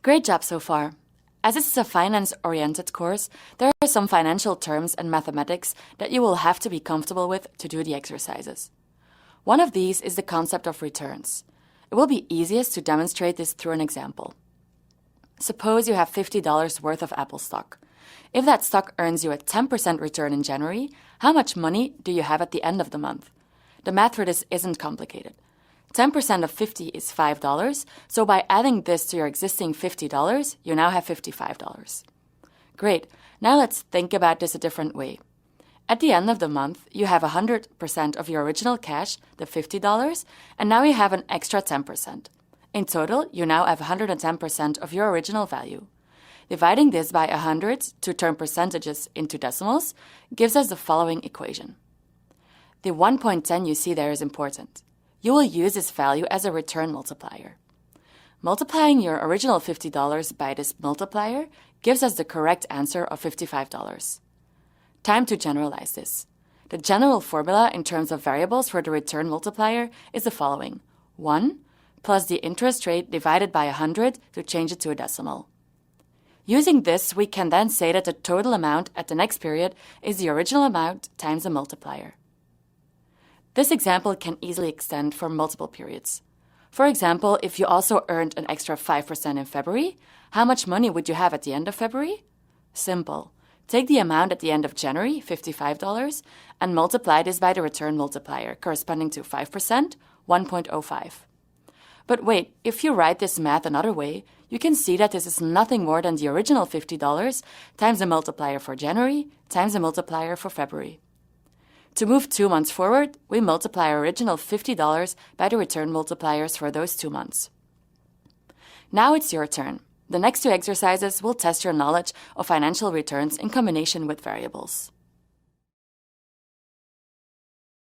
Great job so far. As this is a finance-oriented course, there are some financial terms and mathematics that you will have to be comfortable with to do the exercises. One of these is the concept of returns. It will be easiest to demonstrate this through an example. Suppose you have $50 worth of Apple stock. If that stock earns you a 10% return in January, how much money do you have at the end of the month? The math for this isn't complicated. 10% of 50 is $5, so by adding this to your existing $50, you now have $55. Great, now let's think about this a different way. At the end of the month, you have 100% of your original cash, the $50, and now you have an extra 10%. In total, you now have 110% of your original value. Dividing this by 100 to turn percentages into decimals gives us the following equation. The 1.10 you see there is important. You will use this value as a return multiplier. Multiplying your original $50 by this multiplier gives us the correct answer of $55. Time to generalize this. The general formula in terms of variables for the return multiplier is the following. 1 plus the interest rate divided by 100 to change it to a decimal. Using this, we can then say that the total amount at the next period is the original amount times the multiplier. This example can easily extend for multiple periods. For example, if you also earned an extra 5% in February, how much money would you have at the end of February? Simple. Take the amount at the end of January, $55, and multiply this by the return multiplier, corresponding to 5%, 1.05. But wait, if you write this math another way, you can see that this is nothing more than the original $50 times the multiplier for January times the multiplier for February. To move 2 months forward, we multiply our original $50 by the return multipliers for those 2 months. Now it's your turn. The next 2 exercises will test your knowledge of financial returns in combination with variables.